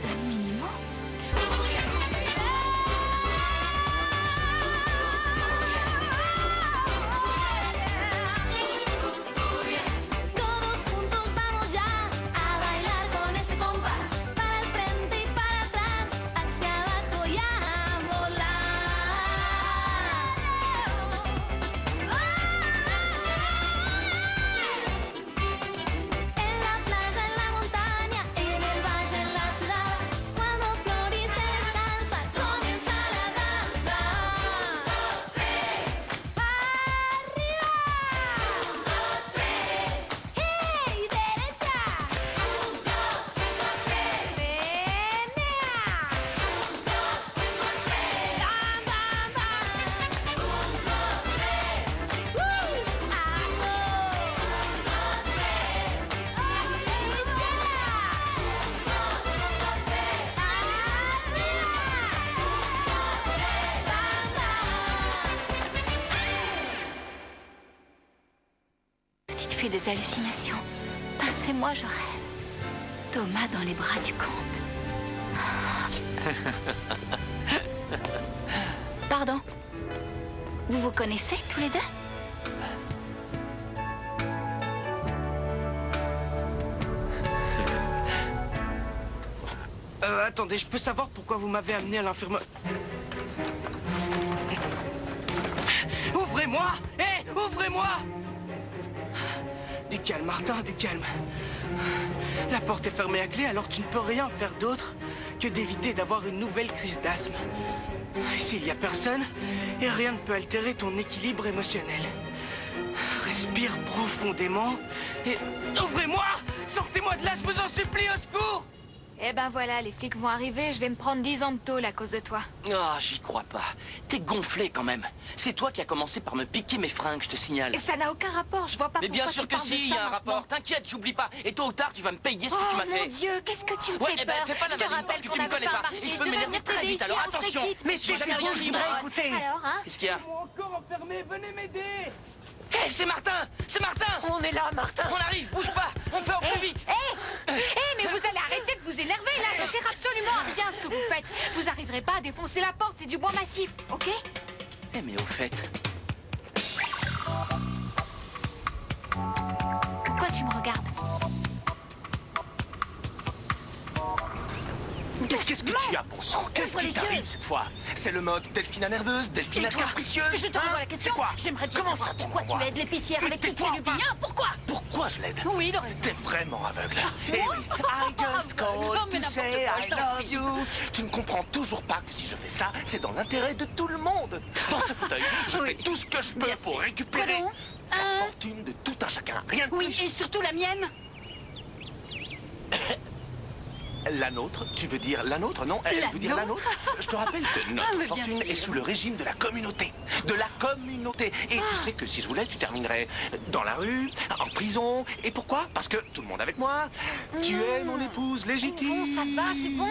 Don Minimo? Todos juntos vamos ya a bailar con este compás. Para el frente y para atrás, hacia abajo y a volar. En la playa, en la montaña, en el valle, en la ciudad. Cuando Florice descansa, comienza la danza. Un, dos, tres. ¡Arriba! Un, dos, tres. ¡Hey! ¡Derecha! Un, dos, tres. ¡Menea! Un, dos, tres. ¡Bam, bam, bam! Un, dos, tres. ¡Ajo! Un, dos, tres. ¡Izquierda! Un, dos, tres. ¡Arriba! Un, dos, tres. ¡Bam, bam! Petite fée des hallucinations. Pincez-moi, je rêve. Thomas dans les bras du comte. Pardon? Vous vous connaissez tous les deux? Attendez, je peux savoir pourquoi vous m'avez amené à l'infirmerie? Ouvrez-moi! Hé! Ouvrez-moi! Du calme, Martin, du calme. La porte est fermée à clé, alors tu ne peux rien faire d'autre que d'éviter d'avoir une nouvelle crise d'asthme. Ici, il n'y a personne et rien ne peut altérer ton équilibre émotionnel. Respire profondément et... Ouvrez-moi! Sortez-moi de là, je vous en supplie, au secours! Eh ben voilà, les flics vont arriver, je vais me prendre 10 ans de tôle à cause de toi. Ah, j'y crois pas. T'es gonflé quand même. C'est toi qui as commencé par me piquer mes fringues, je te signale. Et ça n'a aucun rapport, je vois pas Mais pourquoi bien sûr tu que parles si, de il y ça a un maintenant. rapport. T'inquiète, j'oublie pas. Et tôt ou tard, tu vas me payer ce que tu m'as Oh fait. mon Dieu, qu'est-ce que tu me Ouais, fais eh ben, peur. fais pas la Je te maline rappelle parce que qu'on tu me n'avait connais pas pas. marché, Et je je peux devais m'énerver venir très t'aider vite, ici, alors on serait attention. quitte. Mais J'ai jamais taisez-vous, rien je dit, voudrais moi. écouter. Alors, hein? Qu'est-ce qu'il y a? Encore enfermé, venez m'aider! Hé, c'est Martin! C'est Martin! On est là, Martin! On arrive, bouge pas! On fait au plus vite! Hé, mais vous allez arrêter de vous énerver là, ça sert absolument à rien ce que vous faites. Vous arriverez pas à défoncer la porte, c'est du bois massif, ok? Eh, mais au fait... Pourquoi tu me regardes? Qu'est-ce que tu as, bon sang? Qu'est-ce Ouvre qui les t'arrive yeux. cette fois? C'est le mode Delphina nerveuse, Delphina Et toi? capricieuse? Je te renvoie la question. C'est quoi? J'aimerais bien Comment savoir ça, pourquoi toi? tu aides l'épicière Mais avec toutes tais-toi, ces lubies, enfin. hein? Pourquoi? Pourquoi je l'aide? Oui, il a raison. T'es vraiment aveugle. Eh Moi oui, I just Non, called mais to n'importe say quoi, I je t'en love prie. you. Tu ne comprends toujours pas que si je fais ça, c'est dans l'intérêt de tout le monde. Dans ce fauteuil, je Oui. fais tout ce que je peux Bien pour sûr. récupérer Quoi donc? la fortune de tout un chacun. Rien de Oui, plus. et surtout la mienne. La nôtre? Tu veux dire la nôtre? Non, elle La veut dire la nôtre. nôtre. Je te rappelle que Ah, notre mais bien fortune sûr. est sous le régime de la communauté. De la communauté. Et tu sais que si je voulais, tu terminerais dans la rue, en prison. Et pourquoi? Parce que, tout le monde avec moi, tu es mon épouse légitime. Bon, ça va, c'est bon.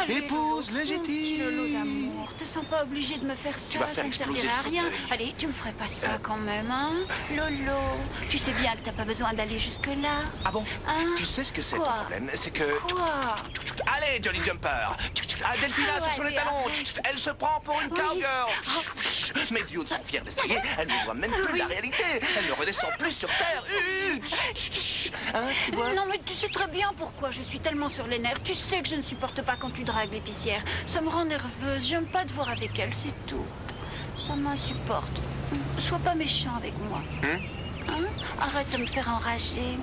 Allez, Épouse Lolo, légitime. mon petit Lolo d'amour, te sens pas obligé de me faire ça, vas faire ça ne exploser servirait à le rien. fauteuil. Allez, tu me ferais pas ça quand même, hein? Lolo, tu sais bien que t'as pas besoin d'aller jusque-là. Ah bon? Hein? Tu sais ce que c'est Quoi? ton problème? C'est que... Quoi? Allez, Jolly Jumper! Ah, Delphina, Ah, sur les allez, talons! arrête. Elle se prend pour une Oui. cowgirl! Mes duos sont fiers d'essayer. Elle ne voit même plus Oui. la réalité. Elle ne redescend plus sur Terre. Hein, tu vois? Non, mais tu sais très bien pourquoi je suis tellement sur les nerfs. Tu sais que je ne supporte pas quand tu dragues l'épicière. Ça me rend nerveuse. J'aime pas te voir avec elle, c'est tout. Ça m'insupporte. Sois pas méchant avec moi. Hein? Arrête de me faire enrager.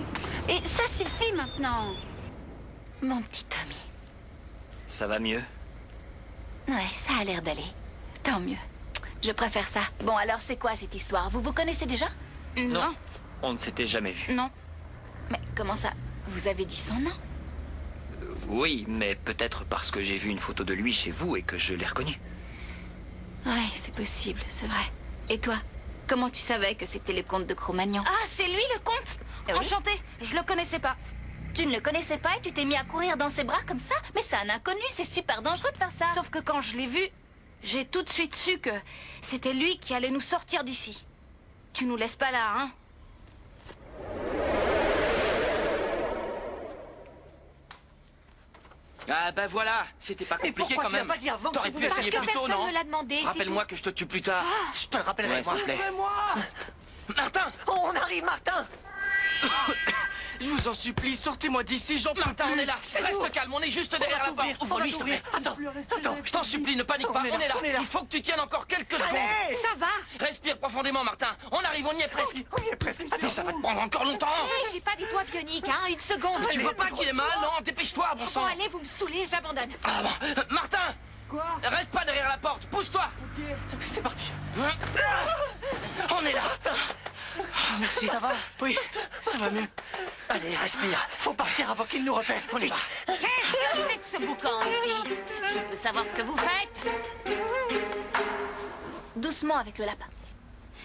Et ça suffit maintenant. Mon petit Tommy. Ça va mieux? Ouais, ça a l'air d'aller. Tant mieux. Je préfère ça. Bon, alors c'est quoi cette histoire? Vous vous connaissez déjà? Non. On ne s'était jamais vu. Non. Mais comment ça? Vous avez dit son nom? Oui, mais peut-être parce que j'ai vu une photo de lui chez vous et que je l'ai reconnu. Ouais, c'est possible, c'est vrai. Et toi? Comment tu savais que c'était le comte de Cro-Magnon? Ah, c'est lui le comte? Eh oui. Enchanté, je le connaissais pas. Tu ne le connaissais pas et tu t'es mis à courir dans ses bras comme ça? Mais c'est un inconnu, c'est super dangereux de faire ça. Sauf que quand je l'ai vu, j'ai tout de suite su que c'était lui qui allait nous sortir d'ici. Tu nous laisses pas là, hein? Ah bah voilà, c'était pas compliqué quand même. Pourquoi tu l'as pas dit avant? T'aurais pu essayer Parce que plus tôt, personne non? me l'a demandé, c'est Rappelle-moi que je te tue plus tard. Je te le rappellerai, Ouais, moi. s'il te plaît. Martin! Oh, on arrive, Martin. Je vous en supplie, sortez-moi d'ici, j'en peux Martin, plus. on est là. Reste calme, on est juste derrière la porte. Ouvre-lui, s'il te plaît. Attends. Je t'en supplie, ne panique pas. On est là. Il faut que tu tiennes encore quelques secondes. Allez. Ça va. Respire profondément, Martin. On arrive, on y est presque. On y est presque. Mais ça va te prendre encore longtemps. Hé, j'ai pas des doigts bioniques, hein. Une seconde. Tu vois pas qu'il est mal, non? Dépêche-toi, bon Bon, sang. allez, vous me saoulez, j'abandonne. Ah, bon. Martin! Quoi? Reste pas derrière la porte, pousse-toi. C'est parti. On est là. Merci. Ça va? Oui, ça va mieux. Allez, respire. Faut partir avant qu'il nous repère. On y va. Qu'est-ce que c'est que ce boucan ici? Je peux savoir ce que vous faites? Doucement avec le lapin.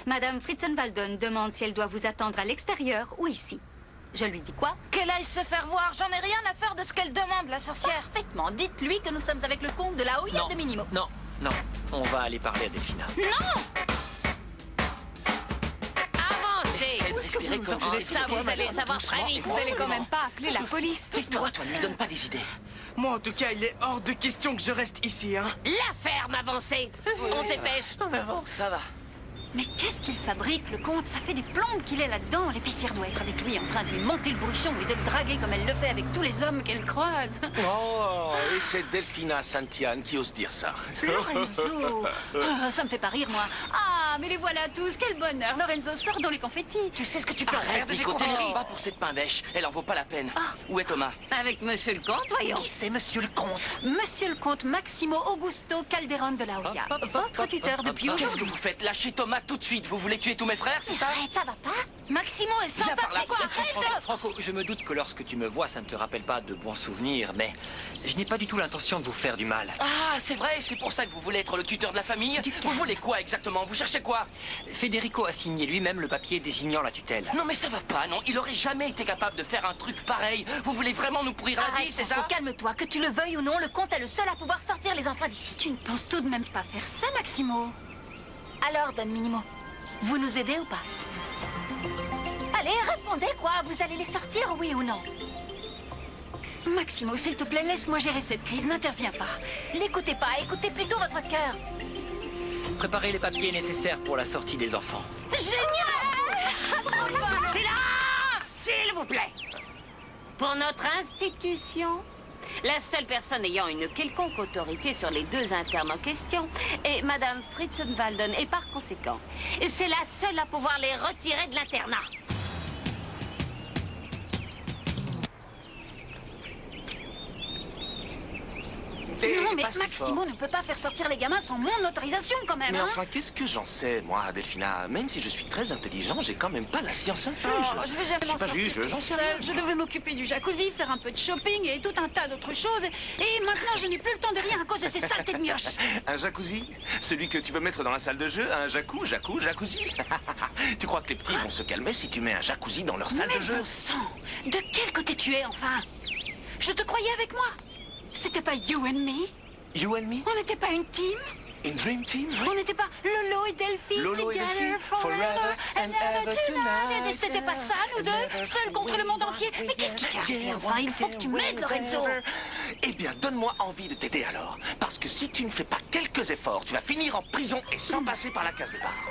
Madame Fritzenwalden demande si elle doit vous attendre à l'extérieur ou ici. Je lui dis quoi? Qu'elle aille se faire voir. J'en ai rien à faire de ce qu'elle demande, la sorcière. Parfaitement. Dites-lui que nous sommes avec le comte de la Hoyette de Minimo. Non, non. On va aller parler à Delphina. Avancez! Respirer comme Oh, ça, vous allez savoir très vite. Vous allez quand même pas appeler la police. Tais-toi, toi, ne lui donne pas des idées. Moi, en tout cas, il est hors de question que je reste ici, hein. La ferme, avancez! On se dépêche. On avance. Ça va. Mais qu'est-ce qu'il fabrique, le comte? Ça fait des plombes qu'il est là-dedans. L'épicière doit être avec lui, en train de lui monter le bourrichon et de le draguer comme elle le fait avec tous les hommes qu'elle croise. Oh, et c'est Delphina Santiane qui ose dire ça. Lorenzo! Ah, ça me fait pas rire, moi. Ah, mais les voilà tous. Quel bonheur. Lorenzo, sors dans les confettis. Tu sais ce que tu peux faire Arrête, de Nico, découvrir. t'énerve pas pour cette pain bêche. Elle en vaut pas la peine. Où est Thomas? Avec monsieur le comte, voyons. Qui c'est, monsieur le comte? Monsieur le comte Maximo Augusto Calderon de la Hoya. Votre tuteur depuis Qu'est-ce que aujourd'hui. vous faites? Lâchez Thomas tout de suite. Vous voulez tuer tous mes frères, c'est ça? Arrête, ça va pas? Maximo est Viens sympa. par là. Mais quoi, Franco, arrête! Franco, je me doute que lorsque tu me vois, ça ne te rappelle pas de bons souvenirs, mais je n'ai pas du tout l'intention de vous faire du mal. Ah, c'est vrai, c'est pour ça que vous voulez être le tuteur de la famille? Vous voulez quoi exactement? Vous cherchez quoi? Federico a signé lui-même le papier désignant la tutelle. Non mais ça va pas, non. Il aurait jamais été capable de faire un truc pareil. Vous voulez vraiment nous pourrir la vie, c'est ça? Franco, calme-toi. Que tu le veuilles ou non, le comte est le seul à pouvoir sortir les enfants d'ici. Tu ne penses tout de même pas faire ça, Maximo? Alors, Don Minimo, vous nous aidez ou pas? Allez, répondez quoi? Vous allez les sortir, oui ou non? Maximo, s'il te plaît, laisse-moi gérer cette crise. N'interviens pas. L'écoutez pas, écoutez plutôt votre cœur. Préparez les papiers nécessaires pour la sortie des enfants. Silence, s'il vous plaît. Pour notre institution, la seule personne ayant une quelconque autorité sur les deux internes en question est Madame Fritzenwalden, et par conséquent, c'est la seule à pouvoir les retirer de l'internat. Non, mais pas si Maximo fort. ne peut pas faire sortir les gamins sans mon autorisation, quand même. Mais hein. enfin, qu'est-ce que j'en sais, moi, Delphina? Même si je suis très intelligent, j'ai quand même pas la science infuse. Oh, je vais jamais suis m'en pas sortir juge, toute j'en sais seule. rien. Je devais m'occuper du jacuzzi, faire un peu de shopping et tout un tas d'autres choses. Et maintenant, je n'ai plus le temps de rien à cause de ces saletés de mioches. Un jacuzzi? Celui que tu veux mettre dans la salle de jeu? Un jacuzzi? Tu crois que les petits vont se calmer si tu mets un jacuzzi dans leur salle Mais de jeu? bon sang, de quel côté tu es, enfin? Je te croyais avec moi. C'était pas you and me? You and me? On n'était pas une team? In Dream Team? oui. On n'était pas Lolo et Delphine Lolo et together Delphine, forever and ever tonight. Et tonight. c'était pas ça, nous deux, seuls contre le monde entier. Mais qu'est-ce qui t'est arrivé, enfin? Il faut que tu m'aides, Lorenzo. Eh bien, donne-moi envie de t'aider alors. Parce que si tu ne fais pas quelques efforts, tu vas finir en prison et sans passer par la case départ.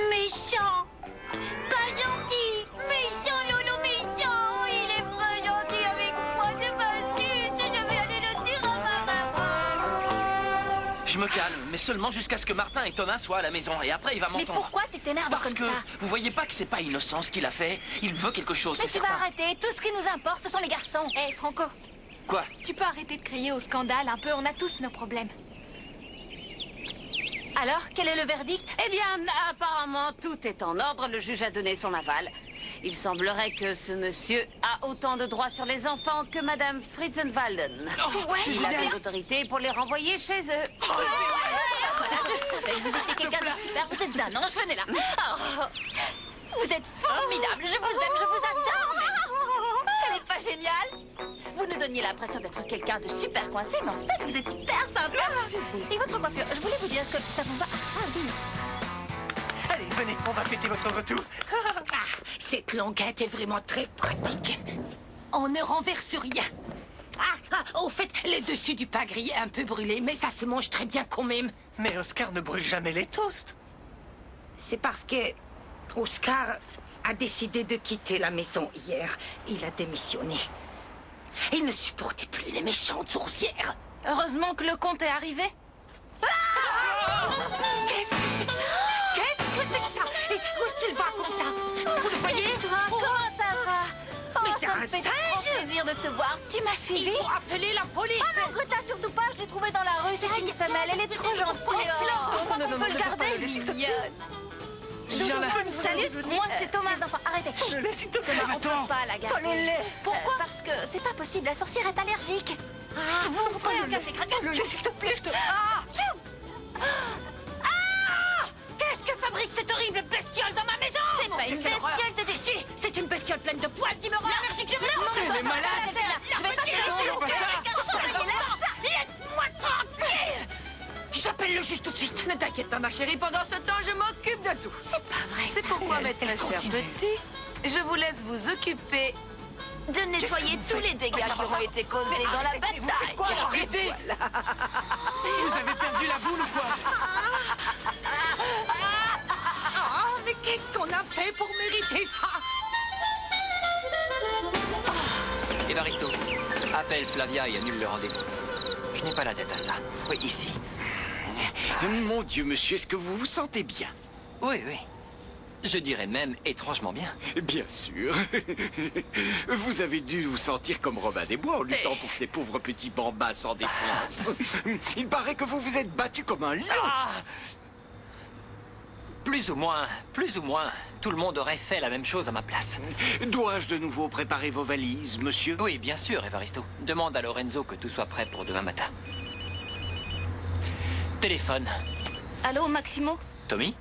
Méchant! Pas gentil! Méchant, Lolo, méchant! Il est pas gentil avec moi, c'est pas juste! Je vais aller le dire à ma maman! Je me calme, mais seulement jusqu'à ce que Martin et Thomas soient à la maison. Et après, il va Mais m'entendre. pourquoi tu t'énerves Parce comme que ça? vous voyez pas que c'est pas innocent ce qu'il a fait. Il veut quelque chose, Mais c'est tu vas certain. arrêter. Tout ce qui nous importe, ce sont les garçons. Hé, Franco, Quoi? tu peux arrêter de crier au scandale un peu, on a tous nos problèmes. Alors, quel est le verdict? Eh bien, apparemment, tout est en ordre. Le juge a donné son aval. Il semblerait que ce monsieur a autant de droits sur les enfants que Madame Fritzenwalden. Il a des autorités pour les renvoyer chez eux. Voilà, je savais que vous étiez quelqu'un de super. Vous êtes un ange, venez là. Oh, vous êtes formidable. Je vous aime, je vous adore. Mais elle n'est pas géniale? Vous nous donniez l'impression d'être quelqu'un de super coincé, mais en fait, vous êtes hyper sympa. Et votre coiffure, je voulais vous dire que ça vous va. Ah oui. Allez, venez, on va fêter votre retour. Cette languette est vraiment très pratique. On ne renverse rien. Au fait, le dessus du pain grillé est un peu brûlé, mais ça se mange très bien quand même. Mais Oscar ne brûle jamais les toasts. C'est parce que Oscar a décidé de quitter la maison hier. Il a démissionné. Il ne supportait plus les méchantes sourcières. Heureusement que le comte est arrivé. Qu'est-ce que c'est que ça? Qu'est-ce que c'est que ça? Et où est-ce qu'il va comme ça? Vous le voyez? Toi, comment ça va? Mais Oh, c'est ça un me fait trop singe! plaisir de te voir. Tu m'as suivi? Il faut appeler la police! Ah non, Greta, surtout pas. Je l'ai trouvée dans la rue. C'est une femelle. Elle est trop gentille. Oh, Flore, non, on peut le garder, mignonne. Viens là. Salut, moi c'est Thomas. Les enfants, arrêtez. Le laisse, s'il te plaît. Thomas, on Attends. peut pas la garder. Pourquoi? Parce que c'est pas possible. La sorcière est allergique. Vous prenez un café, craquage. Le laisse, s'il te plaît. Qu'est-ce que fabrique cette horrible bestiole dans ma maison? C'est pas une bestiole, c'est des... Si, c'est une bestiole pleine de poils qui me rend allergique. Je veux Non, mais Elle est ça va malade. pas la faire, là. Je vais pas te laisser. Non, pas ça. Lâche ça. Laisse-moi tranquille! J'appelle le juge tout de suite. Ne t'inquiète pas, ma chérie, pendant ce temps, je m'occupe de tout. C'est pas vrai. C'est pourquoi, mes très chers petits, je vous laisse vous occuper. De nettoyer tous les dégâts qui auront été causés dans la bataille. Quoi? Arrêtez. Vous avez perdu la boule ou quoi? Mais qu'est-ce qu'on a fait pour mériter ça? Évaristo, appelle Flavia et annule le rendez-vous. Je n'ai pas la tête à ça. Oui, ici. Mon Dieu, monsieur, est-ce que vous vous sentez bien? Oui, oui. Je dirais même étrangement bien. Bien sûr. Vous avez dû vous sentir comme Robin des Bois en luttant pour ces pauvres petits bambins sans défense. Il paraît que vous vous êtes battu comme un lion. Ah! Plus ou moins, tout le monde aurait fait la même chose à ma place. Dois-je de nouveau préparer vos valises, monsieur? Oui, bien sûr, Evaristo. Demande à Lorenzo que tout soit prêt pour demain matin. Téléphone. Allô, Maximo? Tommy?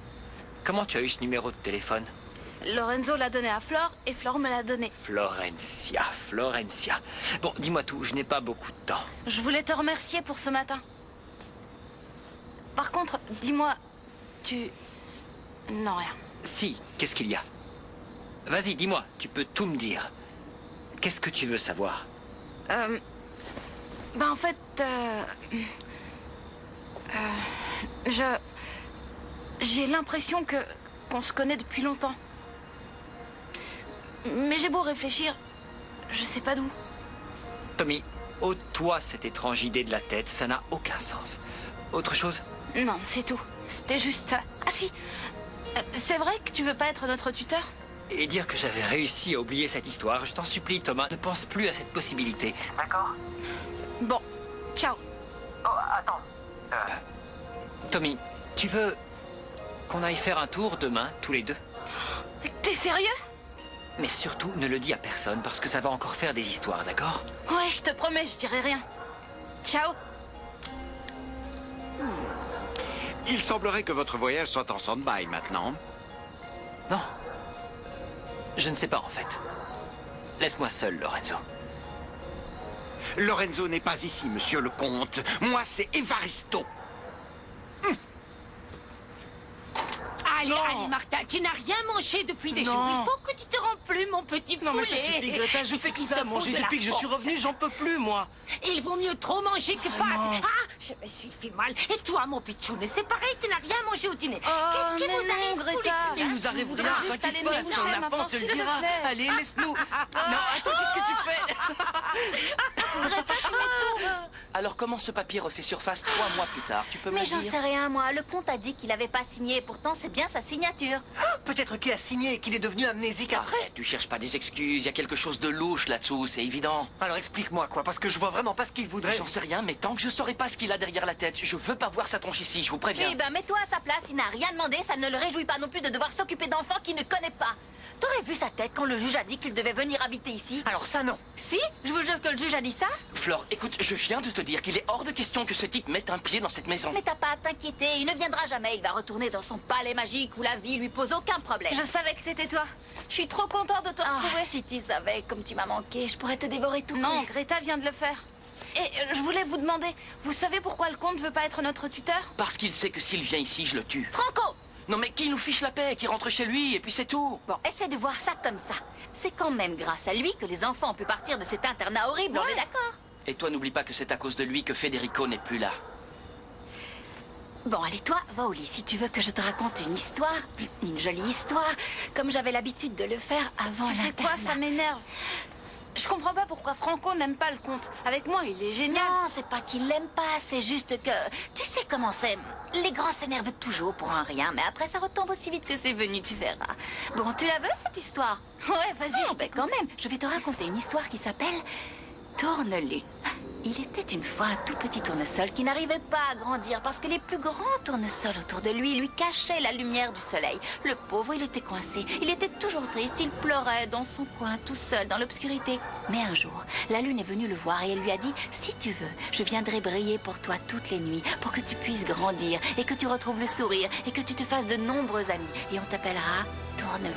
Comment tu as eu ce numéro de téléphone? Lorenzo l'a donné à Flore et Flore me l'a donné. Florencia. Bon, dis-moi tout, je n'ai pas beaucoup de temps. Je voulais te remercier pour ce matin. Par contre, dis-moi, tu... Non, rien. Si, qu'est-ce qu'il y a? Vas-y, dis-moi, tu peux tout me dire. Qu'est-ce que tu veux savoir? En fait, j'ai l'impression qu'on se connaît depuis longtemps. Mais j'ai beau réfléchir, je sais pas d'où. Tommy, ôte-toi cette étrange idée de la tête, ça n'a aucun sens. Autre chose? Non, c'est tout. C'était juste ça. Ah si, c'est vrai que tu veux pas être notre tuteur? Et dire que j'avais réussi à oublier cette histoire, je t'en supplie, Thomas, ne pense plus à cette possibilité. D'accord? Bon, ciao. Oh, attends. Tommy, tu veux qu'on aille faire un tour demain, tous les deux? T'es sérieux? Mais surtout, ne le dis à personne, parce que ça va encore faire des histoires, d'accord? Ouais, je te promets, je dirai rien. Ciao. Il semblerait que votre voyage soit en stand-by maintenant. Non. Je ne sais pas, en fait. Laisse-moi seul, Lorenzo. Lorenzo n'est pas ici, monsieur le comte. Moi, c'est Evaristo. Allez, Martin, tu n'as rien mangé depuis des jours. Il faut que tu te remplis, mon petit poulet. Non, mais ça suffit, Greta. Je fais que ça. Manger depuis que je suis revenu, j'en peux plus, moi. Il vaut mieux trop manger que pas. non. Je me suis fait mal. Et toi, mon pitchoun, c'est pareil, tu n'as rien mangé au dîner. Oh, Qu'est-ce qui mais vous non, arrive tous les Greta. dîners? Il nous arrive voudrais rien, juste t'inquiète aller pas, nous si on coucher, apprend, on te s'il le te dira. plaît. Allez, laisse-nous. Non, attends, qu'est-ce que tu fais? Greta, tu m'étourdes. Alors comment ce papier refait surface 3 mois plus tard? Tu peux me Mais le j'en dire? sais rien, moi. Le comte a dit qu'il avait pas signé. Pourtant, c'est bien sa signature. Peut-être qu'il a signé et qu'il est devenu amnésique après. Arrête, tu cherches pas des excuses. Il y a quelque chose de louche là-dessous, c'est évident. Alors explique-moi quoi, parce que je vois vraiment pas ce qu'il voudrait. J'en sais rien, mais tant que je saurai pas ce qu'il a derrière la tête, je veux pas voir sa tronche ici, je vous préviens. Eh ben, mets-toi à sa place. Il n'a rien demandé. Ça ne le réjouit pas non plus de devoir s'occuper d'enfants qu'il ne connaît pas. T'aurais vu sa tête quand le juge a dit qu'il devait venir habiter ici? Alors ça non. Si? Je vous jure que le juge a dit ça. Flore, écoute, je viens de te dire qu'il est hors de question que ce type mette un pied dans cette maison. Mais t'as pas à t'inquiéter. Il ne viendra jamais. Il va retourner dans son palais magique où la vie lui pose aucun problème. Je savais que c'était toi. Je suis trop contente de te retrouver. Si tu savais comme tu m'as manqué, je pourrais te dévorer tout. Non, Greta vient de le faire. Et je voulais vous demander, vous savez pourquoi le comte veut pas être notre tuteur? Parce qu'il sait que s'il vient ici, je le tue. Franco! Non mais qui nous fiche la paix, qui rentre chez lui, et puis c'est tout. Bon, essaie de voir ça comme ça. C'est quand même grâce à lui que les enfants ont pu partir de cet internat horrible, on est d'accord? Et toi, n'oublie pas que c'est à cause de lui que Federico n'est plus là. Bon, allez, toi, va au lit si tu veux que je te raconte une histoire, une jolie histoire, comme j'avais l'habitude de le faire avant Tu sais l'internat. quoi, ça m'énerve. Je comprends pas pourquoi Franco n'aime pas le conte. Avec moi, il est génial. Non, c'est pas qu'il l'aime pas, c'est juste que... Tu sais comment c'est. Les grands s'énervent toujours pour un rien, mais après ça retombe aussi vite que c'est venu, tu verras. Bon, tu la veux, cette histoire? Ouais, vas-y, Oh, ben quand même, je vais te raconter une histoire qui s'appelle Tournelut. Il était une fois un tout petit tournesol qui n'arrivait pas à grandir parce que les plus grands tournesols autour de lui cachaient la lumière du soleil. Le pauvre, il était coincé. Il était toujours triste. Il pleurait dans son coin, tout seul, dans l'obscurité. Mais un jour, la lune est venue le voir et elle lui a dit « Si tu veux, je viendrai briller pour toi toutes les nuits pour que tu puisses grandir et que tu retrouves le sourire et que tu te fasses de nombreux amis. Et on t'appellera Tournelut. »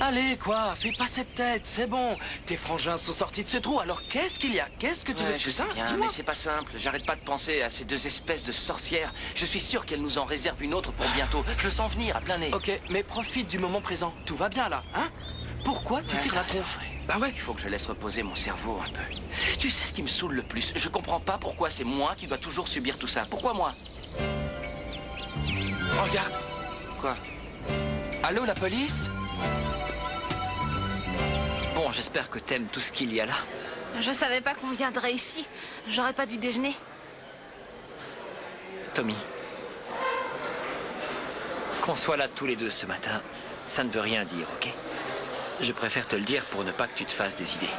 Allez, quoi, fais pas cette tête, c'est bon. Tes frangins sont sortis de ce trou, alors qu'est-ce qu'il y a? Qu'est-ce que tu veux Ouais, que je sais bien, Dis-moi. mais c'est pas simple. J'arrête pas de penser à ces deux espèces de sorcières. Je suis sûr qu'elles nous en réservent une autre pour bientôt. Je le sens venir à plein nez. Ok, mais profite du moment présent. Tout va bien là, hein? Pourquoi tu tires la tronche? Bah ouais, il faut que je laisse reposer mon cerveau un peu. Tu sais ce qui me saoule le plus? Je comprends pas pourquoi c'est moi qui dois toujours subir tout ça. Pourquoi moi? Regarde. Quoi? Allô, la police? Bon, j'espère que t'aimes tout ce qu'il y a là. Je savais pas qu'on viendrait ici. J'aurais pas dû déjeuner. Tommy, qu'on soit là tous les deux ce matin, ça ne veut rien dire, ok? Je préfère te le dire pour ne pas que tu te fasses des idées.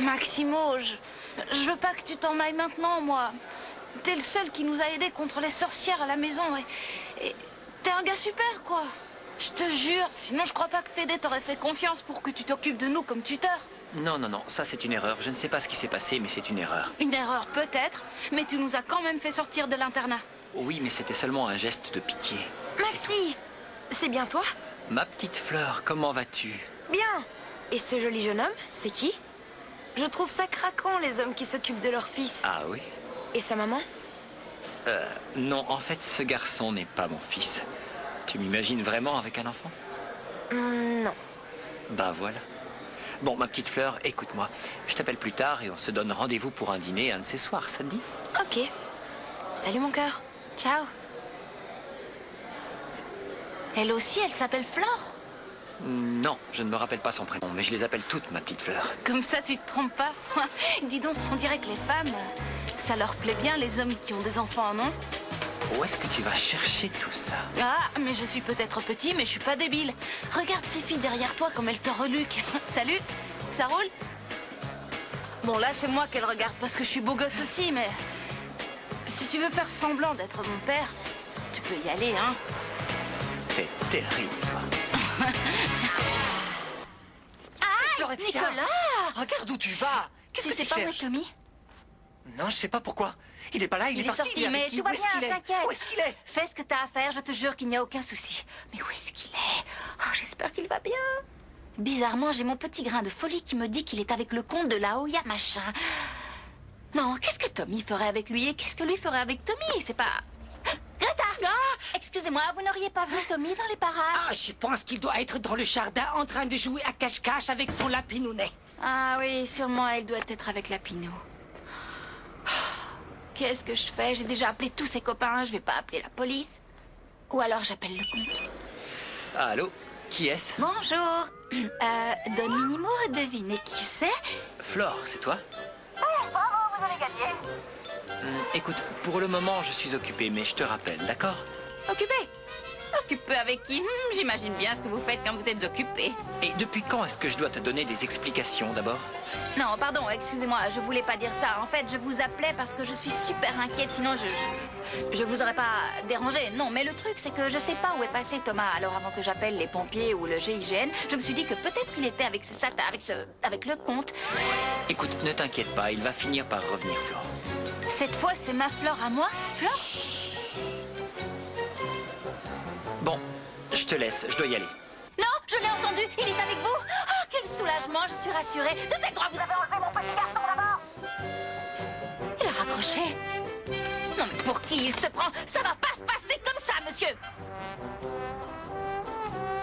Maximo, je veux pas que tu t'en ailles maintenant, moi. T'es le seul qui nous a aidés contre les sorcières à la maison. Et t'es un gars super, quoi. Je te jure, sinon je crois pas que Fédé t'aurait fait confiance pour que tu t'occupes de nous comme tuteur. Non, non, non, ça c'est une erreur. Je ne sais pas ce qui s'est passé, mais c'est une erreur. Une erreur peut-être, mais tu nous as quand même fait sortir de l'internat. Oui, mais c'était seulement un geste de pitié. Maxi, c'est bien toi? Ma petite Fleur, comment vas-tu? Bien. Et ce joli jeune homme, c'est qui? Je trouve ça craquant, les hommes qui s'occupent de leur fils. Ah oui? Et sa maman? Non, en fait, ce garçon n'est pas mon fils. Tu m'imagines vraiment avec un enfant? Non. Bah voilà. Bon, ma petite Fleur, écoute-moi. Je t'appelle plus tard et on se donne rendez-vous pour un dîner un de ces soirs, ça te dit? Ok. Salut mon cœur. Ciao. Elle aussi, elle s'appelle Flore? Non, je ne me rappelle pas son prénom, mais je les appelle toutes ma petite Fleur. Comme ça, tu te trompes pas. Dis donc, on dirait que les femmes, ça leur plaît bien, les hommes qui ont des enfants, non? Où est-ce que tu vas chercher tout ça? Ah, mais je suis peut-être petit, mais je suis pas débile. Regarde ces filles derrière toi comme elles te reluquent. Salut, ça roule? Bon, là, c'est moi qu'elle regarde parce que je suis beau gosse aussi, mais... Si tu veux faire semblant d'être mon père, tu peux y aller, hein? T'es terrible, toi. Ah, Nicolas! Regarde où tu vas! Tu sais pas où est Tommy? Non, je sais pas pourquoi. Il est pas là, il est parti. sorti, il est avec mais qui? tout va Où est-ce bien, qu'il est? t'inquiète. Où est-ce qu'il est? Fais ce que t'as à faire, je te jure qu'il n'y a aucun souci. Mais où est-ce qu'il est? Oh, j'espère qu'il va bien. Bizarrement, j'ai mon petit grain de folie qui me dit qu'il est avec le comte de la Hoya machin. Non, qu'est-ce que Tommy ferait avec lui et qu'est-ce que lui ferait avec Tommy? C'est pas... Greta! Excusez-moi, vous n'auriez pas vu Tommy dans les parages? Ah, je pense qu'il doit être dans le jardin en train de jouer à cache-cache avec son lapinounet. Ah oui, sûrement, elle doit être avec Lapinou. Qu'est-ce que je fais? J'ai déjà appelé tous ses copains, je vais pas appeler la police. Ou alors j'appelle le comte. Allô? Qui est-ce? Bonjour. Don Minimo, devinez qui c'est? Flore, c'est toi? Bravo, vous avez gagné. Écoute, pour le moment, je suis occupé, mais je te rappelle, d'accord? Occupé? Occupé avec qui? J'imagine bien ce que vous faites quand vous êtes occupé. Et depuis quand est-ce que je dois te donner des explications, d'abord? Non, pardon, excusez-moi, je voulais pas dire ça. En fait, je vous appelais parce que je suis super inquiète, sinon je vous aurais pas dérangé. Non, mais le truc, c'est que je sais pas où est passé Thomas. Alors avant que j'appelle les pompiers ou le GIGN, je me suis dit que peut-être il était avec ce Satan, avec le comte. Écoute, ne t'inquiète pas, il va finir par revenir, Flore. Cette fois, c'est ma Flore à moi, Flore? Bon, je te laisse, je dois y aller. Non, je l'ai entendu, il est avec vous. Oh, quel soulagement, je suis rassurée. De quel droit vous avez enlevé mon petit garçon là-bas? Il a raccroché. Non, mais pour qui il se prend? Ça va pas se passer comme ça, monsieur.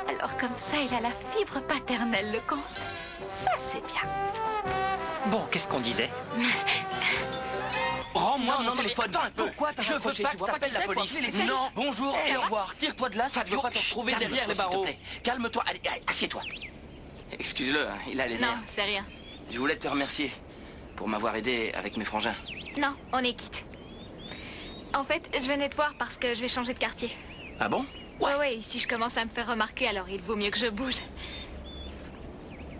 Alors comme ça, il a la fibre paternelle, le comte. Ça, c'est bien. Bon, qu'est-ce qu'on disait? Rends-moi Non, mon non, mais téléphone. attends un peu. Pourquoi t'as Je veux raccroché? pas Tu que vois pas t'appelles qui la c'est, faut police. appeler les flics. Non. Bonjour, Eh, et au revoir. Tire-toi de là, ça ne doit pas te retrouver calme-toi, derrière les s'il te barreaux. plaît. Calme-toi. Allez, assieds-toi. Excuse-le, hein, il a les nerfs. Non, c'est rien. Je voulais te remercier pour m'avoir aidé avec mes frangins. Non, on est quitte. En fait, je venais te voir parce que je vais changer de quartier. Ah bon? Ouais, si je commence à me faire remarquer, alors il vaut mieux que je bouge.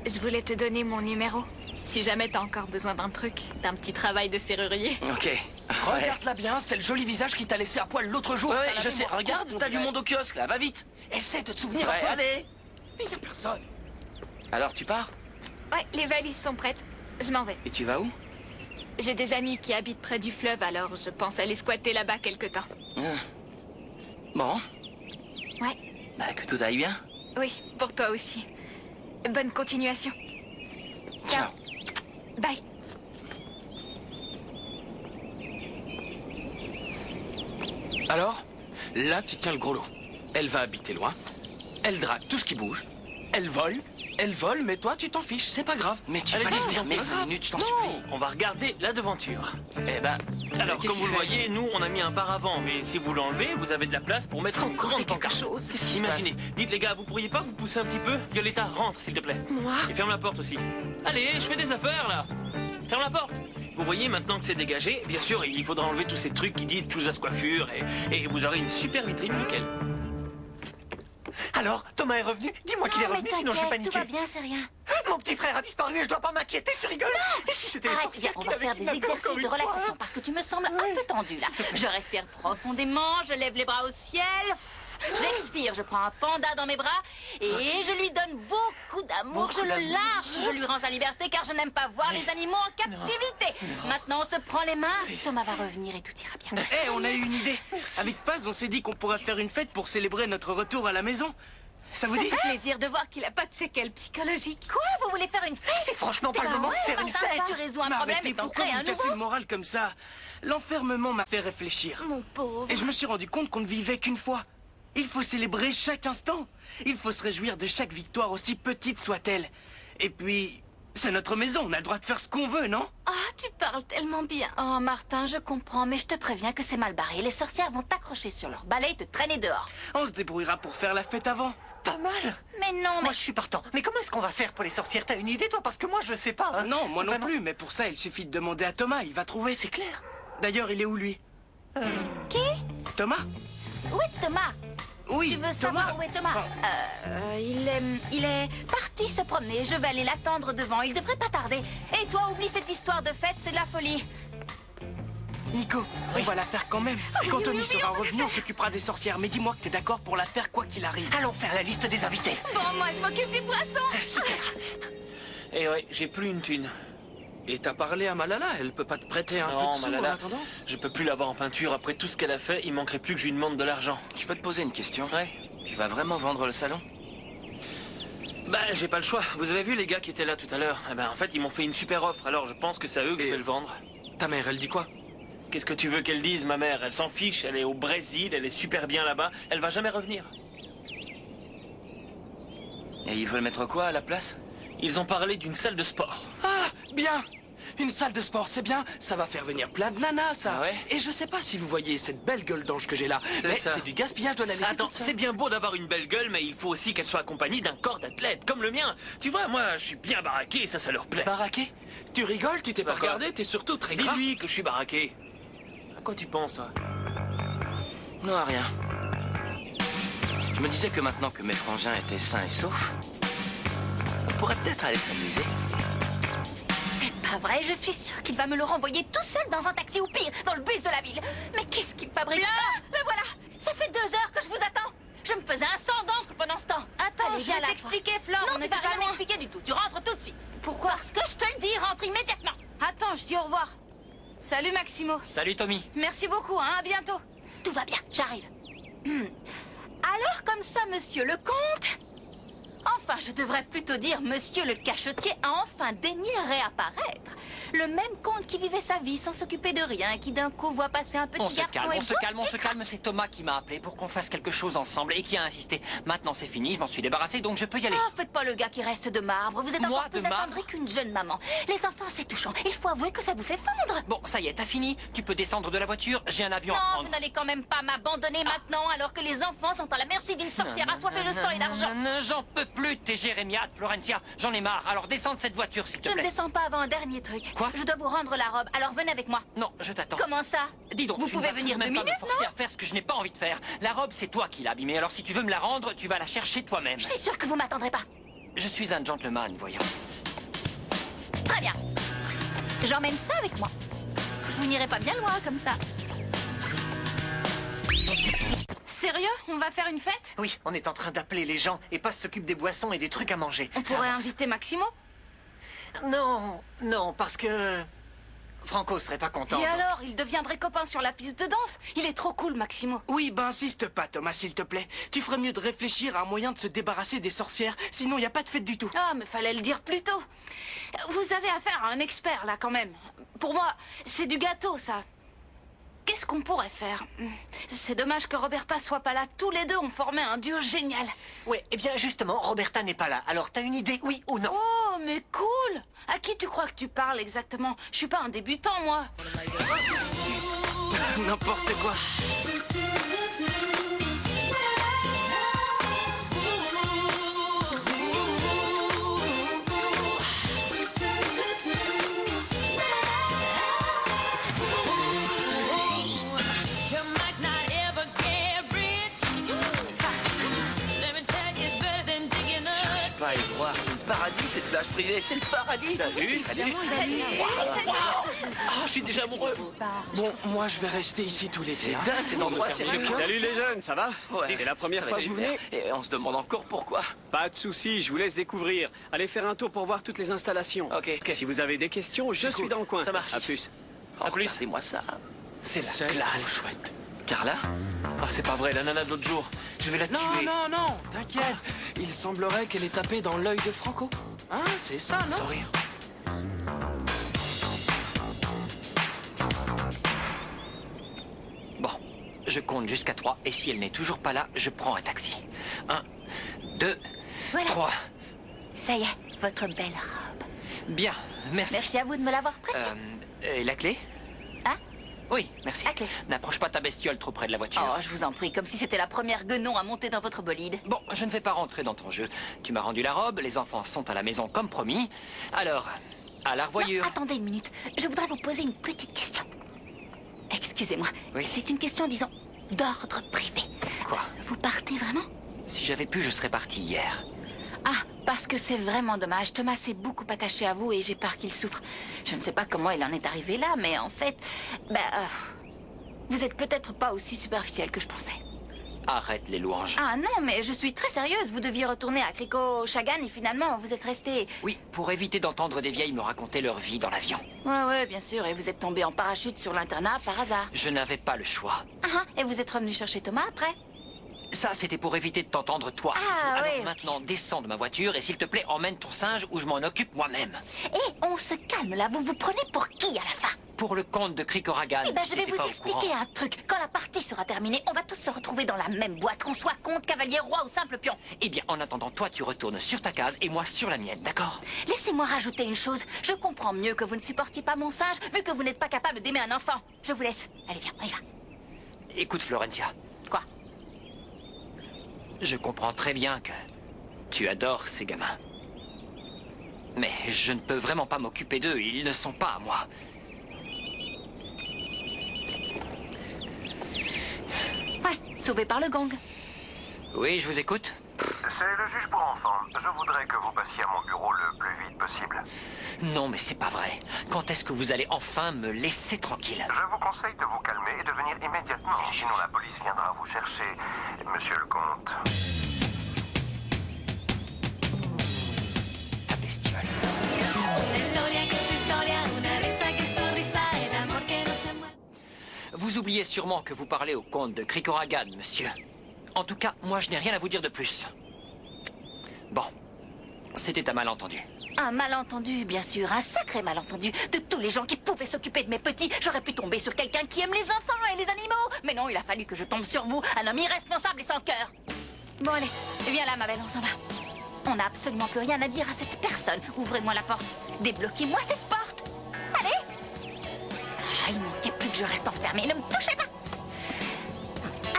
Je voulais te donner mon numéro. Si jamais t'as encore besoin d'un truc, d'un petit travail de serrurier. Ok. Regarde-la bien, c'est le joli visage qui t'a laissé à poil l'autre jour. Ouais, je sais. Regarde, t'as du monde au kiosque, là. Va vite. Essaie de te souvenir un peu. Allez. Mais y a personne. Alors, tu pars? Ouais, les valises sont prêtes. Je m'en vais. Et tu vas où? J'ai des amis qui habitent près du fleuve, alors je pense aller squatter là-bas quelque temps. Bon. Ouais. Bah, que tout aille bien. Oui, pour toi aussi. Bonne continuation. Ciao. Bye. Alors, là, tu tiens le gros lot. Elle va habiter loin. Elle drague tout ce qui bouge. Elle vole, mais toi, tu t'en fiches, c'est pas grave. Mais tu Allez, vas les vas-y, fermer pas 5 grave. minutes, je t'en Non, supplie. on va regarder la devanture. Eh ben, Alors, qu'est-ce comme vous qu'il le fait? voyez, nous, on a mis un paravent, mais si vous l'enlevez, vous avez de la place pour mettre une grande pancarte. Qu'est-ce qui se Imaginez, dites les gars, vous pourriez pas vous pousser un petit peu? Violetta, rentre, s'il te plaît. Moi? Et ferme la porte aussi. Allez, je fais des affaires, là. Ferme la porte. Vous voyez, maintenant que c'est dégagé, bien sûr, il faudra enlever tous ces trucs qui disent « Choose coiffure » et vous aurez une super vitrine nickel. Alors, Thomas est revenu? Dis-moi qu'il est revenu, sinon je vais paniquer. Tout va bien, c'est rien. Mon petit frère a disparu et je dois pas m'inquiéter, tu rigoles? Et si c'était les Arrête, sorcières viens, on qui va l'avaient faire des kidnappé exercices encore de une fois, relaxation hein? parce que tu me sembles un peu tendu là. Je respire profondément, je lève les bras au ciel, j'expire, je prends un panda dans mes bras et je lui donne beaucoup d'amour, je le lâche, je lui rends sa liberté car je n'aime pas voir les animaux en captivité. Maintenant, on se prend les mains, Thomas va revenir et tout ira bien. Eh, on a eu une idée. Avec Paz, on s'est dit qu'on pourrait faire une fête pour célébrer notre retour à la maison. Ça vous Ça dit? fait plaisir de voir qu'il a pas de séquelles psychologiques. Quoi? Vous voulez faire une fête? C'est franchement pas T'es le moment de vrai, faire une enfin, fête. Tu résous un Mais problème arrêtez, et t'en pourquoi crées vous un me cassez nouveau. le moral comme ça? L'enfermement m'a fait réfléchir. Mon pauvre. Et je me suis rendu compte qu'on ne vivait qu'une fois. Il faut célébrer chaque instant. Il faut se réjouir de chaque victoire, aussi petite soit-elle. Et puis, c'est notre maison, on a le droit de faire ce qu'on veut, non? Ah, tu parles tellement bien. Oh, Martin, je comprends, mais je te préviens que c'est mal barré. Les sorcières vont t'accrocher sur leur balai et te traîner dehors. On se débrouillera pour faire la fête avant. Pas mal. Mais non, mais... Moi, je suis partant. Mais comment est-ce qu'on va faire pour les sorcières? T'as une idée, toi? Parce que moi, je sais pas. Hein. Non, moi non Vraiment. plus, mais pour ça, il suffit de demander à Thomas, il va trouver. C'est clair. D'ailleurs, il est où, lui? Qui? Thomas? Où est Thomas? Oui, Tu veux Thomas. savoir où est Thomas? Il est parti se promener. Je vais aller l'attendre devant. Il devrait pas tarder. Et toi, oublie cette histoire de fête, c'est de la folie. Nico, on va la faire quand même. Quand Tommy sera revenu, on s'occupera des sorcières. Mais dis-moi que t'es d'accord pour la faire quoi qu'il arrive. Allons faire la liste des invités. Bon, moi, je m'occupe du poisson. Super. Et ouais, j'ai plus une thune. Et t'as parlé à Malala, elle peut pas te prêter un peu Non, de sous en Malala, attendant? je peux plus l'avoir en peinture. Après tout ce qu'elle a fait, il manquerait plus que je lui demande de l'argent. Je peux te poser une question? Ouais. Tu vas vraiment vendre le salon? Bah, j'ai pas le choix. Vous avez vu les gars qui étaient là tout à l'heure? Eh ben, en fait, ils m'ont fait une super offre, alors je pense que c'est à eux que je vais le vendre. Ta mère, elle dit quoi? Qu'est-ce que tu veux qu'elle dise, ma mère? Elle s'en fiche, elle est au Brésil, elle est super bien là-bas, elle va jamais revenir. Et ils veulent mettre quoi à la place? Ils ont parlé d'une salle de sport. Ah, bien! Une salle de sport, c'est bien. Ça va faire venir plein de nanas, ça. Ah ouais? Et je sais pas si vous voyez cette belle gueule d'ange que j'ai là. Mais ça. c'est du gaspillage de la laisser Attends, toute seule. c'est bien beau d'avoir une belle gueule, mais il faut aussi qu'elle soit accompagnée d'un corps d'athlète, comme le mien. Tu vois, moi, je suis bien baraqué et ça leur plaît. Baraqué? Tu rigoles, tu t'es pas D'accord. regardé, t'es surtout très gras. Dis-lui que je suis baraqué. À quoi tu penses, toi? Non, à rien. Je me disais que maintenant que mes frangins étaient sains et saufs, on pourrait peut-être aller s'amuser. C'est pas vrai, je suis sûre qu'il va me le renvoyer tout seul dans un taxi ou pire, dans le bus de la ville. Mais qu'est-ce qu'il fabrique? Ah, le voilà! Ça fait 2 heures que je vous attends. Je me faisais un sang d'encre pendant ce temps. Attends, Allez, je viens vais là, t'expliquer, toi. Flore. Non, on tu était vas pas rien loin. m'expliquer du tout. Tu rentres tout de suite. Pourquoi? Parce que je te le dis, rentre immédiatement. Attends, je dis au revoir. Salut, Maximo. Salut, Tommy. Merci beaucoup, hein. À bientôt. Tout va bien, j'arrive. Alors, comme ça, monsieur le comte... Enfin, je devrais plutôt dire monsieur le cachetier a enfin daigné réapparaître. Le même comte qui vivait sa vie sans s'occuper de rien et qui d'un coup voit passer un petit garçon et... On se calme. C'est Thomas qui m'a appelé pour qu'on fasse quelque chose ensemble et qui a insisté. Maintenant c'est fini, je m'en suis débarrassé, donc je peux y aller. Ah, faites pas le gars qui reste de marbre. Vous êtes Moi, encore plus de marbre attendri qu'une jeune maman. Les enfants, c'est touchant. Il faut avouer que ça vous fait fondre. Bon, ça y est, t'as fini. Tu peux descendre de la voiture, j'ai un avion à Non, prendre. vous n'allez quand même pas m'abandonner maintenant alors que les enfants sont à la merci d'une sorcière assoiffée de sang et d'argent. J'en peux plus, tes jérémiades, Florencia. J'en ai marre. Alors descends de cette voiture, s'il te Je ne plaît. descends pas avant un dernier truc. Quoi? Je dois vous rendre la robe, alors venez avec moi. Non, je t'attends. Comment ça? Dis donc, Vous tu ne pouvez vas venir tout de 2 même pas minutes, me forcer non? à faire ce que je n'ai pas envie de faire. La robe, c'est toi qui l'as abîmée. Alors si tu veux me la rendre, tu vas la chercher toi-même. Je suis sûre que vous m'attendrez pas. Je suis un gentleman, voyons. Très bien. J'emmène ça avec moi. Vous n'irez pas bien loin comme ça. Sérieux? On va faire une fête? Oui, on est en train d'appeler les gens et pas s'occupe des boissons et des trucs à manger. On pourrait inviter Maximo? Non, parce que... Franco serait pas content. Et alors, il deviendrait copain sur la piste de danse. Il est trop cool, Maximo. Oui, ben insiste pas, Thomas, s'il te plaît. Tu ferais mieux de réfléchir à un moyen de se débarrasser des sorcières, sinon il n'y a pas de fête du tout. Ah, mais fallait le dire plus tôt. Vous avez affaire à un expert, là, quand même. Pour moi, c'est du gâteau, ça. Qu'est-ce qu'on pourrait faire? C'est dommage que Roberta soit pas là. Tous les deux ont formé un duo génial. Ouais, eh bien justement, Roberta n'est pas là. Alors t'as une idée, oui ou non? Oh, mais cool! À qui tu crois que tu parles exactement? Je suis pas un débutant, moi. N'importe quoi. Pas à y croire, c'est le paradis cette plage privée, c'est le paradis. Salut. Ah, je suis déjà amoureux. Bon, moi je vais rester ici tout l'été. C'est hein. dingue, cet endroit, sérieux. Salut les jeunes, ça va? Ouais, C'est la première ça va fois que vous super. venez? Et on se demande encore pourquoi. Pas de soucis, je vous laisse découvrir. Allez faire un tour pour voir toutes les installations. Ok. Si vous avez des questions, je suis dans le coin. Ça marche. À plus. Oh, regardez-moi ça. C'est la C'est classe. trop chouette. Carla? Ah, c'est pas vrai, la nana de l'autre jour. Je vais la Non, tuer. non, t'inquiète. Il semblerait qu'elle ait tapé dans l'œil de Franco. Hein, c'est ça, non? Sans rire. Bon, je compte jusqu'à 3 et si elle n'est toujours pas là, je prends un taxi. 1, 2, Voilà. 3. Ça y est, votre belle robe. Bien, merci. Merci à vous de me l'avoir prête. Et la clé? Hein? Oui, merci. La clé. N'approche pas ta bestiole trop près de la voiture. Oh, je vous en prie, comme si c'était la première guenon à monter dans votre bolide. Bon, je ne vais pas rentrer dans ton jeu. Tu m'as rendu la robe, les enfants sont à la maison comme promis. Alors, à la revoyure. Non, attendez une minute. Je voudrais vous poser une petite question. Excusez-moi. Oui. C'est une question, disons, d'ordre privé. Quoi? Vous partez vraiment? Si j'avais pu, je serais parti hier. Ah, parce que c'est vraiment dommage. Thomas s'est beaucoup attaché à vous et j'ai peur qu'il souffre. Je ne sais pas comment il en est arrivé là, mais en fait... vous êtes peut-être pas aussi superficiel que je pensais. Arrête les louanges. Ah non, mais je suis très sérieuse. Vous deviez retourner à Crico Chagan et finalement, vous êtes resté... Oui, pour éviter d'entendre des vieilles me raconter leur vie dans l'avion. Ouais, bien sûr. Et vous êtes tombé en parachute sur l'internat par hasard. Je n'avais pas le choix. Et vous êtes revenu chercher Thomas après? Ça, c'était pour éviter de t'entendre toi. c'est tout. Alors oui. maintenant, descends de ma voiture et s'il te plaît, emmène ton singe ou je m'en occupe moi-même. On se calme là. Vous vous prenez pour qui à la fin? Pour le comte de Cricoragan. Eh ben, si je vais t'étais vous pas au expliquer courant. un truc. Quand la partie sera terminée, on va tous se retrouver dans la même boîte, qu'on soit comte, cavalier, roi ou simple pion. Eh bien, en attendant, toi, tu retournes sur ta case et moi sur la mienne, d'accord? Laissez-moi rajouter une chose. Je comprends mieux que vous ne supportiez pas mon singe, vu que vous n'êtes pas capable d'aimer un enfant. Je vous laisse. Allez, viens, on y va. Écoute, Florencia. Quoi? Je comprends très bien que tu adores ces gamins. Mais je ne peux vraiment pas m'occuper d'eux, ils ne sont pas à moi. Ouais, sauvé par le gang. Oui, je vous écoute. C'est le juge pour enfants. Je voudrais que vous passiez à mon bureau le plus vite possible. Non, mais c'est pas vrai. Quand est-ce que vous allez enfin me laisser tranquille? Je vous conseille de vous calmer et de venir immédiatement. Sinon la police viendra vous chercher, monsieur le comte. Ta bestiole. Vous oubliez sûrement que vous parlez au comte de Cricoragan, monsieur. En tout cas, moi, je n'ai rien à vous dire de plus. Bon. C'était un malentendu. Un malentendu, bien sûr, un sacré malentendu. De tous les gens qui pouvaient s'occuper de mes petits, j'aurais pu tomber sur quelqu'un qui aime les enfants et les animaux. Mais non, il a fallu que je tombe sur vous, un homme irresponsable et sans cœur. Bon, allez, viens là, ma belle, on s'en va. On n'a absolument plus rien à dire à cette personne. Ouvrez-moi la porte. Débloquez-moi cette porte. Allez. Ah, il manquait plus que je reste enfermée. Ne me touchez pas.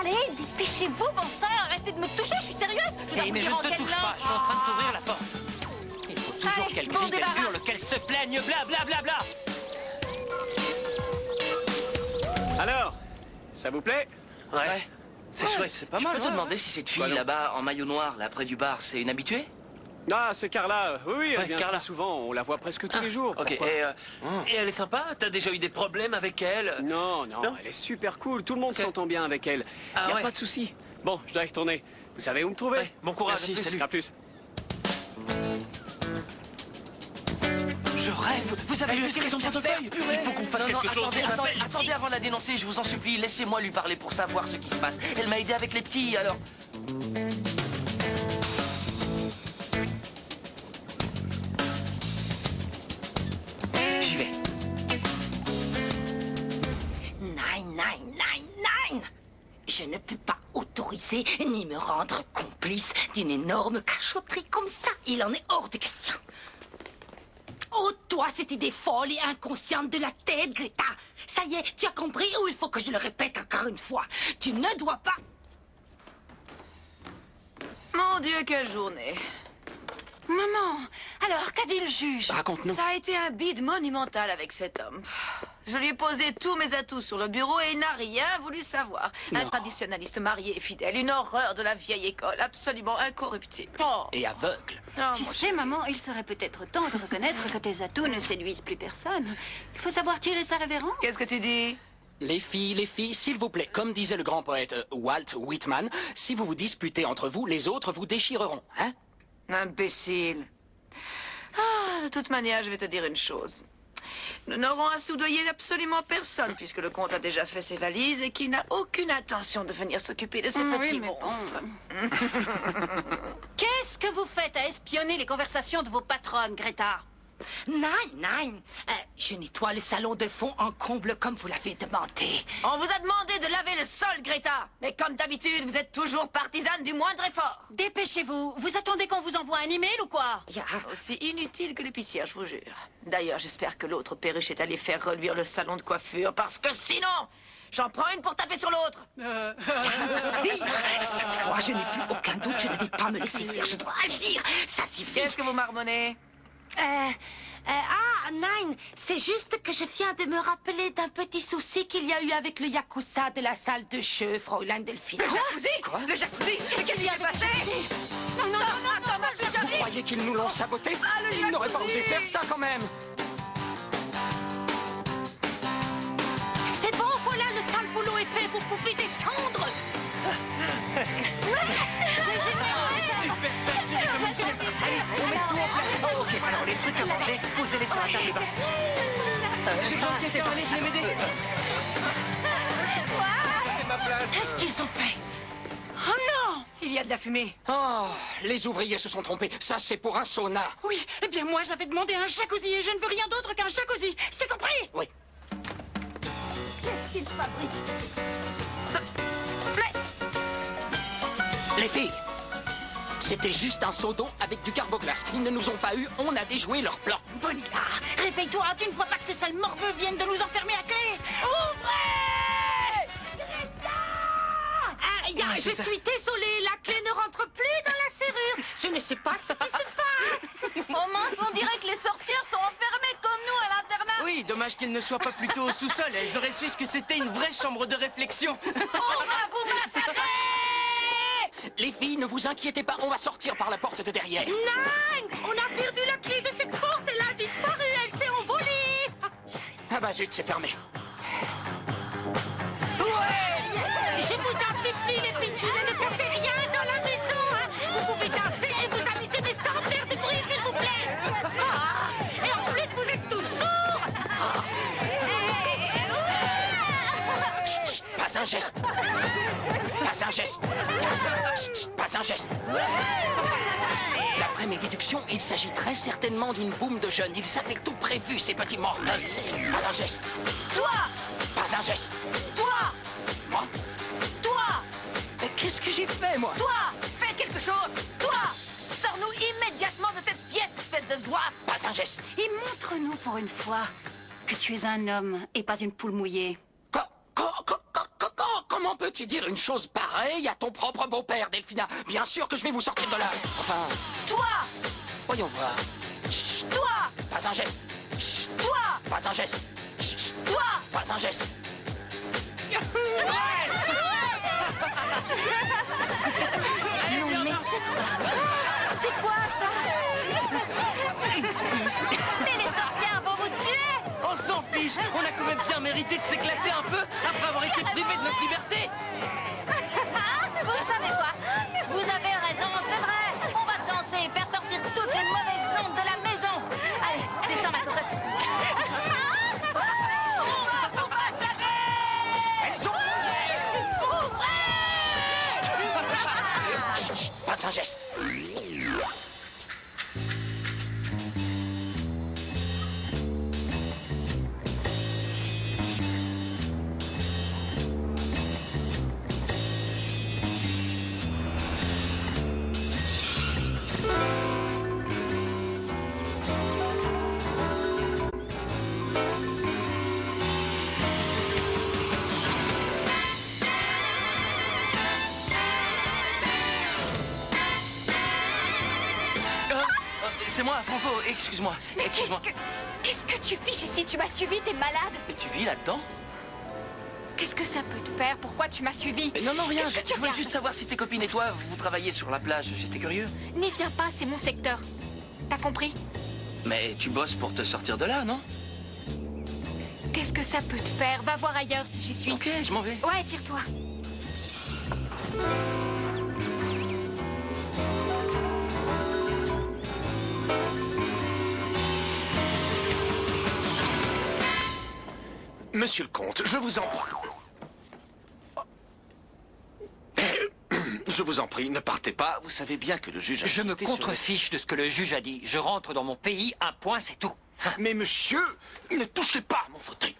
Allez, dépêchez-vous, bon sang. Arrêtez de me toucher, je suis sérieuse. Mais je ne te touche pas, je suis en train de t'ouvrir la porte. Il faut toujours Allez, qu'elle bon crie, qu'elle débarras. hurle, qu'elle se plaigne, bla bla bla bla. Alors, ça vous plaît? Ouais. C'est Ouais, chouette. c'est pas Je mal, peux te ouais, demander ouais. si cette Quoi fille donc? là-bas, en maillot noir, là, près du bar, c'est une habituée? Ah, c'est Carla. Oui, elle Ouais, vient Carla. très souvent. On la voit presque tous les jours. Ok, Pourquoi? et elle est sympa? T'as déjà eu des problèmes avec elle? Non, elle est super cool. Tout le monde s'entend bien avec elle. Ah Y a ouais. pas de souci. Bon, je dois y retourner. Vous savez où me trouver? Ouais, bon courage. Merci, salut. À plus. Je rêve. Vous avez vu ce son portefeuille? Il faut qu'on fasse quelque chose. Attendez avant de la dénoncer, je vous en supplie. Laissez-moi lui parler pour savoir ce qui se passe. Elle m'a aidé avec les petits, alors... J'y vais. Nine. Je ne peux pas autoriser ni me rendre complice d'une énorme cachotterie comme ça. Il en est hors de question. Oh, toi, cette idée folle et inconsciente de la tête, Greta. Ça y est, tu as compris ou il faut que je le répète encore une fois? Tu ne dois pas... Mon Dieu, quelle journée. Maman, alors qu'a dit le juge? Raconte-nous. Ça a été un bide monumental avec cet homme. Je lui ai posé tous mes atouts sur le bureau et il n'a rien voulu savoir. Un traditionnaliste marié et fidèle, une horreur de la vieille école, absolument incorruptible. Oh. Et aveugle. Oh, Tu mon sais, chéri. maman, il serait peut-être temps de reconnaître que tes atouts ne séduisent plus personne. Il faut savoir tirer sa révérence. Qu'est-ce que tu dis? Les filles, s'il vous plaît, comme disait le grand poète Walt Whitman, si vous vous disputez entre vous, les autres vous déchireront, hein? Imbécile. Ah, de toute manière, je vais te dire une chose. Nous n'aurons à soudoyer absolument personne puisque le comte a déjà fait ses valises et qu'il n'a aucune intention de venir s'occuper de ces petits monstres. Qu'est-ce que vous faites à espionner les conversations de vos patronnes, Greta? Nine. Je nettoie le salon de fond en comble comme vous l'avez demandé. On vous a demandé de laver le sol, Greta. Mais comme d'habitude, vous êtes toujours partisane du moindre effort. Dépêchez-vous. Vous attendez qu'on vous envoie un email ou quoi? Aussi inutile que l'épicière, je vous jure. D'ailleurs, j'espère que l'autre perruche est allé faire reluire le salon de coiffure, parce que sinon, j'en prends une pour taper sur l'autre. Cette fois, je n'ai plus aucun doute, je ne vais pas me laisser faire, je dois agir. Ça suffit. Qu'est-ce que vous marmonnez? Nine, c'est juste que je viens de me rappeler d'un petit souci qu'il y a eu avec le Yakuza de la salle de jeu, Fräulein Delphine. Le jacuzzi? Le jacuzzi? Mais qu'est-ce qui s'est passé? Non, attends, ma petite Vous croyez qu'ils nous l'ont saboté? Ils n'auraient pas osé faire ça quand même. C'est bon, voilà, le sale boulot est fait, vous pouvez descendre. Super, t'as assuré comme une chef. Allez, on met tout en place. Ok, alors les trucs à manger, posez-les sur la table basse. J'ai besoin de quelqu'un, allez, venez m'aider. Ça, c'est ma place. Qu'est-ce qu'ils ont fait? Oh non! Il y a de la fumée. Oh, les ouvriers se sont trompés. Ça, c'est pour un sauna. Oui, eh bien moi j'avais demandé un jacuzzi et je ne veux rien d'autre qu'un jacuzzi. C'est compris? Oui. Qu'est-ce qu'ils fabriquent? Les filles, c'était juste un seau d'eau avec du carboglace. Ils ne nous ont pas eu, on a déjoué leur plan. Bonilla, réveille-toi, tu ne vois pas que ces sales morveux viennent de nous enfermer à clé? Ouvrez! Je suis désolée, la clé ne rentre plus dans la serrure. Je ne sais pas ce qui se passe. Oh mince, on dirait que les sorcières sont enfermées comme nous à l'internat. Oui, dommage qu'elles ne soient pas plutôt au sous-sol. Elles auraient su ce que c'était une vraie chambre de réflexion. On va vous massacrer! Les filles, ne vous inquiétez pas, on va sortir par la porte de derrière. Nine! On a perdu la clé de cette porte, elle a disparu, elle s'est envolée! Ah bah zut, c'est fermé. Je vous en supplie, les pitchounes, ne cassez rien dans la maison, hein. Vous pouvez danser et vous amuser, mais sans faire de bruit, s'il vous plaît. Et en plus, vous êtes tous sourds. Chut, pas un geste. Pas un geste. Chut, pas un geste. D'après mes déductions, il s'agit très certainement d'une boum de jeunes. Ils avaient tout prévu, ces petits mortels. Pas un geste. Toi! Pas un geste. Toi! Moi? Toi! Mais qu'est-ce que j'ai fait, moi? Toi! Fais quelque chose! Toi! Sors-nous immédiatement de cette pièce, espèce de zouave! Pas un geste. Et montre-nous pour une fois que tu es un homme et pas une poule mouillée. Comment peux-tu dire une chose pareille à ton propre beau-père, Delphina? Bien sûr que je vais vous sortir de là. Enfin... Toi! Voyons voir. Chut, toi! Pas un geste. Chut, toi! Pas un geste. Chut, toi! Pas un geste. Non, mais c'est quoi ça? Mais les sorcières vont vous tuer! On s'en fiche. On a quand même bien mérité de s'éclater un peu après avoir été privés de notre liberté. Vous savez quoi? Vous avez raison, c'est vrai. On va danser et faire sortir toutes les mauvaises ondes de la maison. Allez, descends ma cocotte. On va s'arrêter! Elles sont... Ouvrez! Chut, pas un geste. C'est moi, Franco, excuse-moi. Mais Excuse-moi. qu'est-ce que tu fiches ici? Tu m'as suivi, t'es malade? Et tu vis là-dedans? Qu'est-ce que ça peut te faire? Pourquoi tu m'as suivi? Mais non, rien. Qu'est-ce que tu Je voulais regardes? juste savoir si tes copines et toi, vous travailliez sur la plage. J'étais curieux. N'y viens pas, c'est mon secteur. T'as compris? Mais tu bosses pour te sortir de là, non? Qu'est-ce que ça peut te faire? Va voir ailleurs si j'y suis. Ok, je m'en vais. Ouais, tire-toi. Monsieur le comte, je vous en prie. Je vous en prie, ne partez pas. Vous savez bien que le juge a Je me insisté sur les- contrefiche de ce que le juge a dit. Je rentre dans mon pays, un point, c'est tout. Mais monsieur, ne touchez pas à mon fauteuil.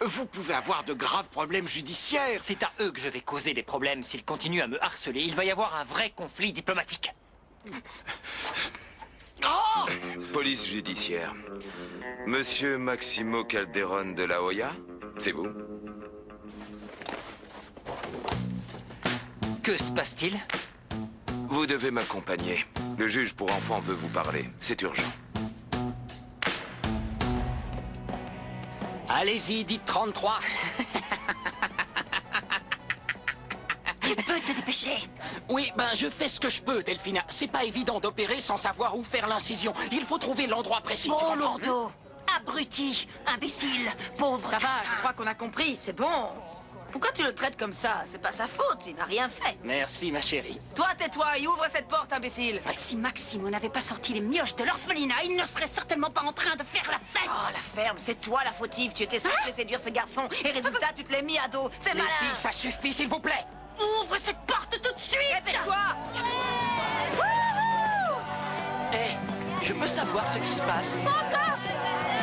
Vous pouvez avoir de graves problèmes judiciaires. C'est à eux que je vais causer des problèmes. S'ils continuent à me harceler, il va y avoir un vrai conflit diplomatique. Oh! Police judiciaire. Monsieur Maximo Calderon de la Hoya, c'est vous? Que se passe-t-il? Vous devez m'accompagner. Le juge pour enfants veut vous parler. C'est urgent. Allez-y, dites 33. Tu peux te dépêcher. Oui, ben je fais ce que je peux, Delphina. C'est pas évident d'opérer sans savoir où faire l'incision. Il faut trouver l'endroit précis. tu Bon comprends? lourdeau, abruti, imbécile, pauvre. Ça va, je crois qu'on a compris, c'est bon. Pourquoi tu le traites comme ça? C'est pas sa faute, il n'a rien fait. Merci, ma chérie. Toi, tais-toi et ouvre cette porte, imbécile. Si Maximo n'avait pas sorti les mioches de l'orphelinat, il ne serait certainement pas en train de faire la fête. Oh, la ferme, c'est toi la fautive. Tu étais censé séduire ce garçon et résultat, tu te l'as mis à dos. C'est Les malin. filles, ça suffit, s'il vous plaît. Ouvre cette porte tout de suite. Dépêche-toi. Je peux savoir ce qui se passe.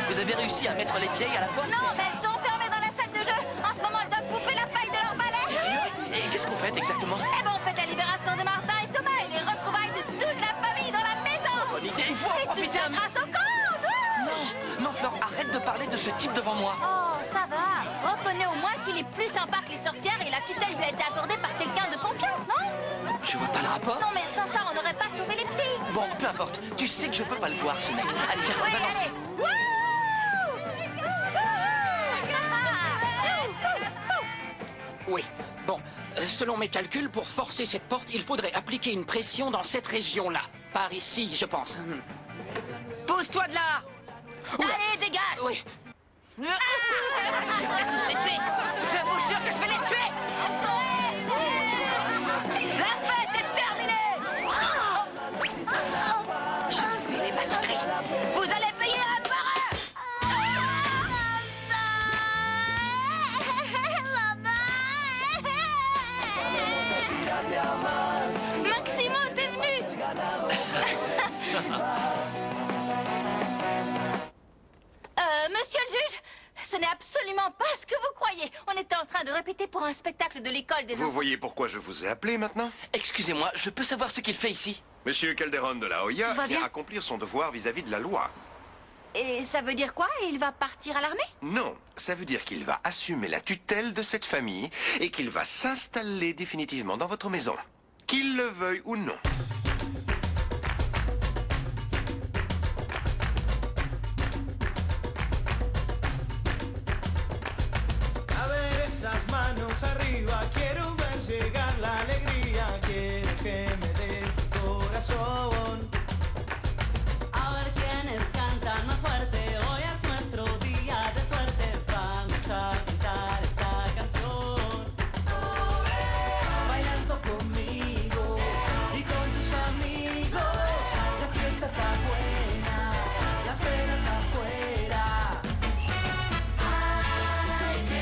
Vous avez réussi à mettre les vieilles à la porte, Non, c'est ça? mais elles sont enfermées dans la salle de jeu. En ce moment, elles doivent bouffer la paille de leur balai. Sérieux? Et qu'est-ce qu'on fait exactement? Eh ben, on fait la libération de Martin et Thomas et les retrouvailles de toute la famille dans la maison. Bonne idée, il faut en Et tout profiter ça un grâce au compte. Non, Flore, arrête de parler de ce type devant moi. Oh, ça va. Reconnais au moins qu'il est plus sympa que les sorcières et la tutelle lui a été accordée par quelqu'un de confiance, non? Je vois pas le rapport. Non, mais sans ça, on n'aurait pas sauvé les petits. Bon, peu importe. Tu sais que je peux pas le voir, ce mec. Allez, viens, Oui, balance. allez. Oui. Bon, selon mes calculs, pour forcer cette porte, il faudrait appliquer une pression dans cette région-là. Par ici, je pense. Pousse-toi de là. Allez, dégage. Oui. Je vais tous les tuer. Je vous jure que je vais les tuer. La fête est terminée. Je vais les massacrer. Vous allez payer un par un. Monsieur le juge, ce n'est absolument pas ce que vous croyez. On était en train de répéter pour un spectacle de l'école des Vous voyez pourquoi je vous ai appelé maintenant? Excusez-moi, je peux savoir ce qu'il fait ici? Monsieur Calderon de la Hoya Tout va vient bien accomplir son devoir vis-à-vis de la loi. Et ça veut dire quoi? Il va partir à l'armée? Non, ça veut dire qu'il va assumer la tutelle de cette famille et qu'il va s'installer définitivement dans votre maison. Qu'il le veuille ou non.